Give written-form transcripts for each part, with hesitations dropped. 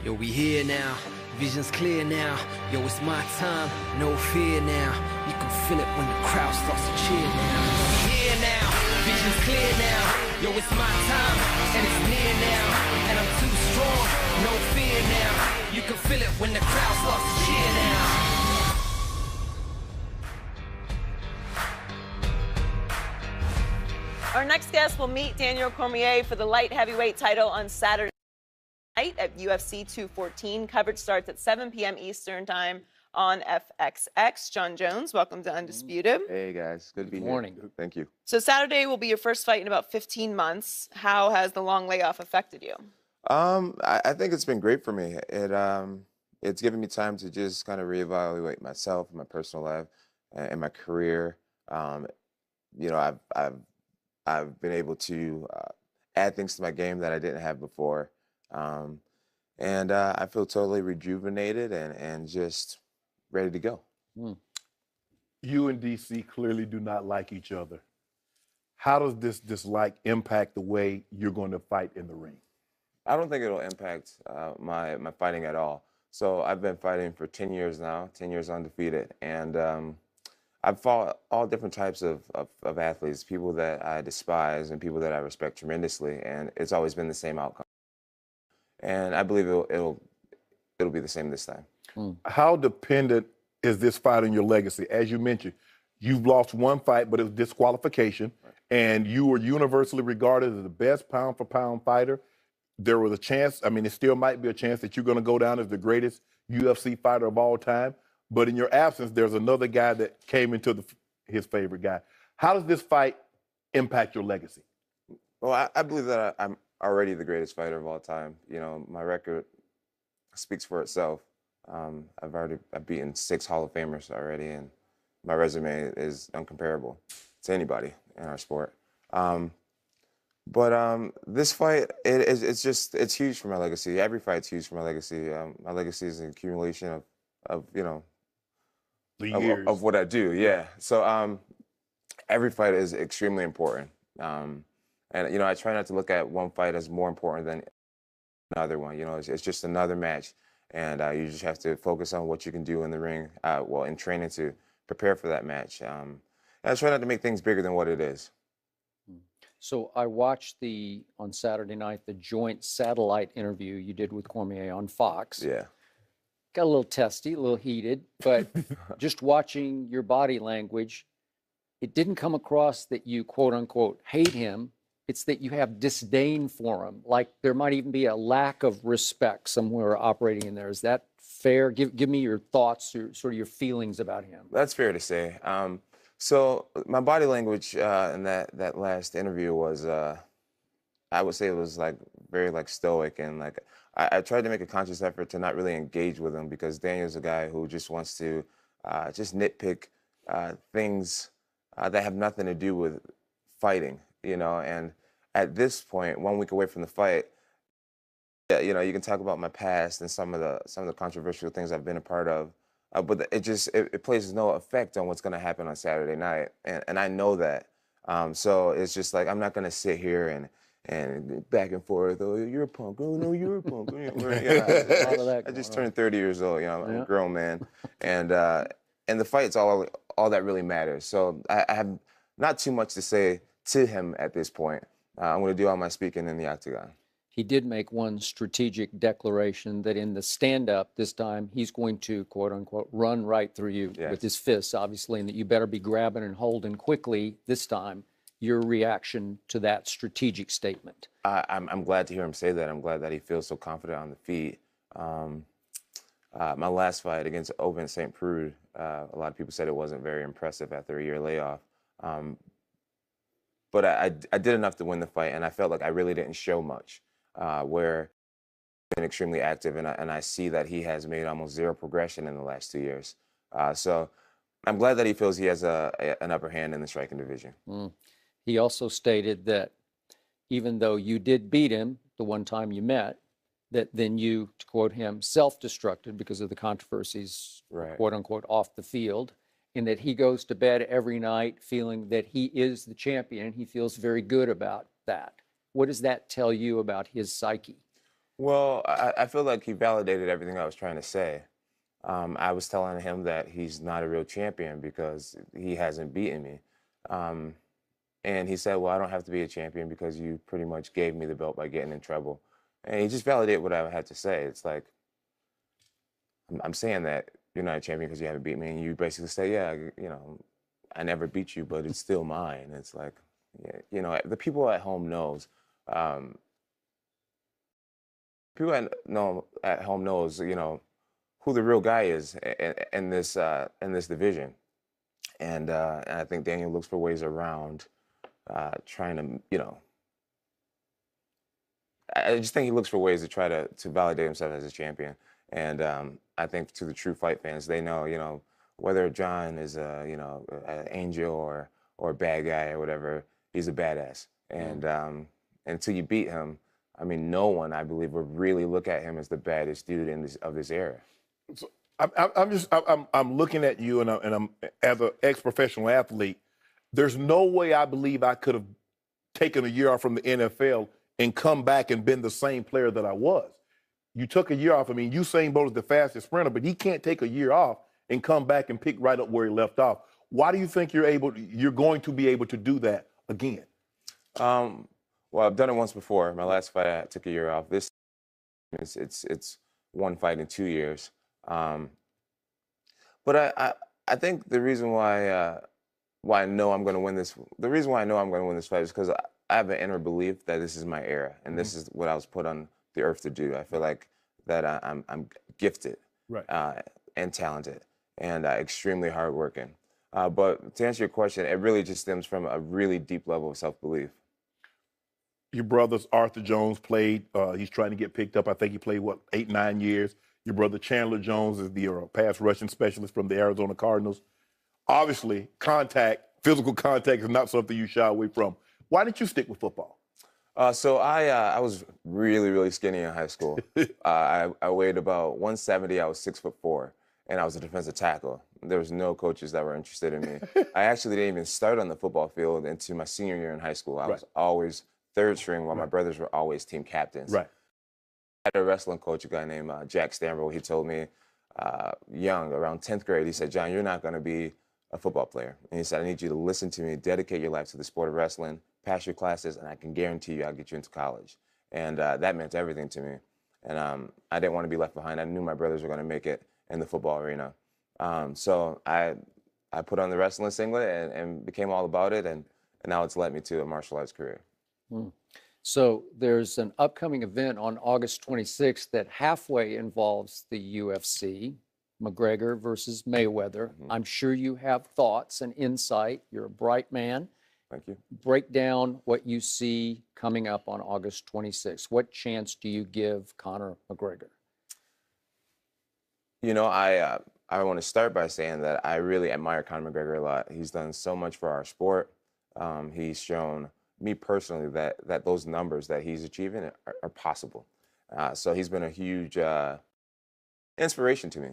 Yo, we here now, vision's clear now. Yo, it's my time, no fear now. You can feel it when the crowd starts to cheer now. We here now, vision's clear now. Yo, it's my time, and it's near now. And I'm too strong, no fear now. You can feel it when the crowd starts to cheer now. Our next guest will meet Daniel Cormier for the light heavyweight title on Saturday night at UFC 214. Coverage starts at 7 p.m. Eastern time on FXX. Jon Jones, welcome to Undisputed. Hey guys, good to be here. Morning. Thank you. So Saturday will be your first fight in about 15 months. How has the long layoff affected you? I think it's been great for me. It's given me time to just kind of reevaluate myself, my personal life, and my career. You know, I've been able to add things to my game that I didn't have before. And I feel totally rejuvenated and just ready to go. You and DC clearly do not like each other. How does this dislike impact the way you're going to fight in the ring? I don't think it'll impact my fighting at all. So I've been fighting for 10 years now, 10 years undefeated. And I've fought all different types of athletes, people that I despise and people that I respect tremendously. And it's always been the same outcome. And I believe it'll be the same this time. How dependent is this fight on your legacy? As you mentioned, you've lost one fight, but it was disqualification, and you were universally regarded as the best pound-for-pound fighter. There was a chance, I mean, it still might be a chance that you're going to go down as the greatest UFC fighter of all time, but in your absence, there's another guy that came into his favorite guy. How does this fight impact your legacy? Well, I believe that I'm already the greatest fighter of all time. You know, my record speaks for itself. I've beaten 6 Hall of Famers already, and my resume is uncomparable to anybody in our sport. But this fight, it's huge for my legacy. Every fight's huge for my legacy. My legacy is an accumulation of you know, The years. of what I do. Yeah. So every fight is extremely important. And you know, I try not to look at one fight as more important than another one. You know, it's just another match. And you just have to focus on what you can do in the ring, in training to prepare for that match. And I try not to make things bigger than what it is. So I watched on Saturday night, the joint satellite interview you did with Cormier on Fox. Yeah. Got a little testy, a little heated, but just watching your body language, it didn't come across that you, quote unquote, hate him. It's that you have disdain for him. Like there might even be a lack of respect somewhere operating in there. Is that fair? Give me your thoughts, sort of your feelings about him. That's fair to say. So my body language in that last interview was, I would say it was like very like stoic, and like I tried to make a conscious effort to not really engage with him, because Daniel's a guy who just wants to just nitpick things that have nothing to do with fighting. You know, and at this point, 1 week away from the fight, you know, you can talk about my past and some of the controversial things I've been a part of, but it plays no effect on what's going to happen on Saturday night, and I know that. So it's just like I'm not going to sit here and back and forth. Oh, you're a punk. Oh no, you're a punk. I just turned 30 years old. You know, I'm a grown man, and the fight's all that really matters. So I have not too much to say to him at this point. I'm going to do all my speaking in the octagon. He did make one strategic declaration that in the stand-up this time, he's going to, quote unquote, run right through you with his fists, obviously, and that you better be grabbing and holding quickly this time. Your reaction to that strategic statement? I'm glad to hear him say that. I'm glad that he feels so confident on the feet. My last fight against Ovince St. Prude, a lot of people said it wasn't very impressive after a year layoff. But I did enough to win the fight, and I felt like I really didn't show much. Where I've been extremely active, and I see that he has made almost zero progression in the last 2 years. So I'm glad that he feels he has an upper hand in the striking division. He also stated that even though you did beat him the one time you met, that then you, to quote him, self-destructed because of the controversies, quote unquote, off the field, and that he goes to bed every night feeling that he is the champion. He feels very good about that. What does that tell you about his psyche? Well, I feel like he validated everything I was trying to say. I was telling him that he's not a real champion because he hasn't beaten me. Um, and he said, well, I don't have to be a champion because you pretty much gave me the belt by getting in trouble. And he just validated what I had to say. It's like, I'm saying that you're not a champion because you haven't beat me. And you basically say, yeah, you know, I never beat you, but it's still mine. It's like, yeah, you know, the people at home knows. Um, people at home knows, you know, who the real guy is in this division. And I think Daniel looks for ways around trying to, you know, I just think he looks for ways to try to validate himself as a champion. And I think to the true fight fans, they know, you know, whether Jon is a, you know, an angel or a bad guy or whatever, he's a badass. And until you beat him, I mean, no one, I believe, would really look at him as the baddest dude of this era. So I'm looking at you, and I'm as an ex-professional athlete. There's no way I believe I could have taken a year off from the NFL and come back and been the same player that I was. You took a year off. I mean, Usain Bolt is the fastest sprinter, but he can't take a year off and come back and pick right up where he left off. Why do you think you're going to be able to do that again? Well, I've done it once before. My last fight, I took a year off. This it's one fight in 2 years. But I think the reason why I know I'm going to win this, the reason why I know I'm going to win this fight is because I have an inner belief that this is my era and this is what I was put on the earth to do. I feel like that I'm gifted, Right. And talented and extremely hardworking. But to answer your question, it really just stems from a really deep level of self-belief. Your brother's Arthur Jones played. He's trying to get picked up. I think he played, 8, 9 years. Your brother Chandler Jones is the pass rushing specialist from the Arizona Cardinals. Obviously, physical contact is not something you shy away from. Why didn't you stick with football? So I was really, really skinny in high school. I weighed about 170. I was 6'4", and I was a defensive tackle. There was no coaches that were interested in me. I actually didn't even start on the football field until my senior year in high school. I was always third string while my brothers were always team captains. Right. I had a wrestling coach, a guy named Jack Stanbro. He told me young, around 10th grade, he said, Jon, you're not going to be a football player. And he said, I need you to listen to me, dedicate your life to the sport of wrestling, pass your classes, and I can guarantee you I'll get you into college. And that meant everything to me. And I didn't want to be left behind. I knew my brothers were going to make it in the football arena. So I put on the wrestling singlet and became all about it. And now it's led me to a martial arts career. So there's an upcoming event on August 26th that halfway involves the UFC, McGregor versus Mayweather. I'm sure you have thoughts and insight. You're a bright man. Thank you. Break down what you see coming up on August 26th. What chance do you give Conor McGregor? You know, I want to start by saying that I really admire Conor McGregor a lot. He's done so much for our sport. He's shown me personally that those numbers that he's achieving are possible. So he's been a huge inspiration to me.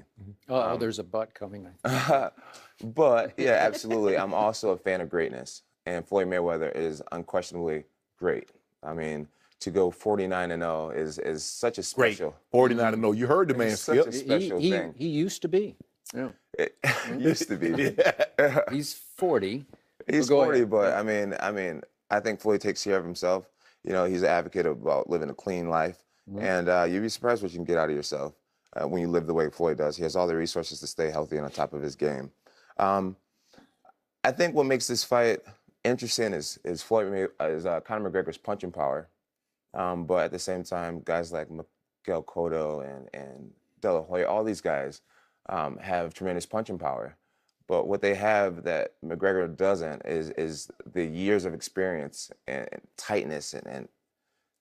Oh, there's a but coming. But yeah, absolutely. I'm also a fan of greatness, and Floyd Mayweather is unquestionably great. I mean, to go 49-0 is such a special. Great. 49-0. You heard the man. It's such a special thing. He used to be. Yeah. It used to be. He's 40. He's 40, but I mean, I think Floyd takes care of himself. You know, he's an advocate about living a clean life, and you'd be surprised what you can get out of yourself when you live the way Floyd does. He has all the resources to stay healthy and on top of his game. I think what makes this fight interesting is Conor McGregor's punching power, but at the same time, guys like Miguel Cotto and De La Hoya, all these guys have tremendous punching power. But what they have that McGregor doesn't is the years of experience and tightness and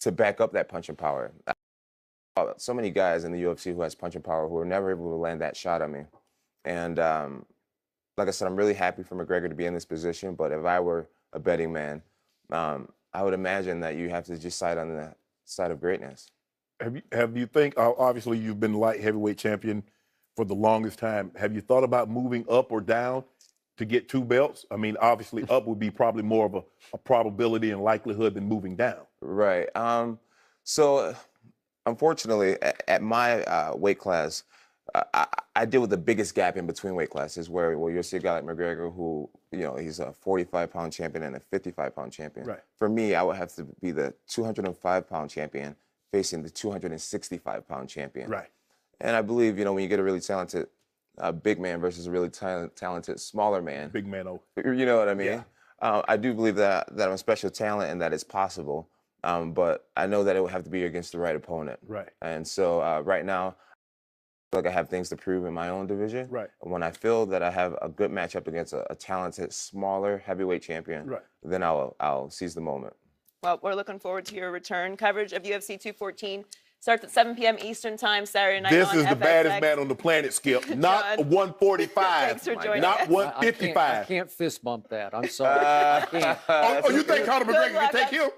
to back up that punching power. So many guys in the UFC who has punching power who are never able to land that shot on me. And like I said, I'm really happy for McGregor to be in this position. But if I were a betting man, I would imagine that you have to just side on the side of greatness. Have you think, obviously you've been light heavyweight champion for the longest time. Have you thought about moving up or down to get 2 belts? I mean, obviously up would be probably more of a probability and likelihood than moving down. Right. So unfortunately, at my weight class, I deal with the biggest gap in between weight classes, where you'll see a guy like McGregor who, he's a 45-pound champion and a 55-pound champion. Right. For me, I would have to be the 205-pound champion facing the 265-pound champion. Right. And I believe, when you get a really talented big man versus a really talented smaller man. Big man, oh. You know what I mean? Yeah. I do believe that I'm a special talent and that it's possible. But I know that it would have to be against the right opponent. Right. And so right now, I feel like I have things to prove in my own division. Right. When I feel that I have a good matchup against a talented, smaller heavyweight champion, Right. then I'll seize the moment. Well, we're looking forward to your return. Coverage of UFC 214 starts at 7 p.m. Eastern Time Saturday night. This on is the FXX. baddest man on the planet, Skip. Not John, 145. thanks for joining not us. 155. I can't fist bump that. I'm sorry. I can't. Oh, you think Conor McGregor luck. can take him?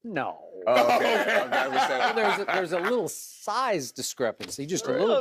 No. Oh, okay. There's a little size discrepancy, just a little bit.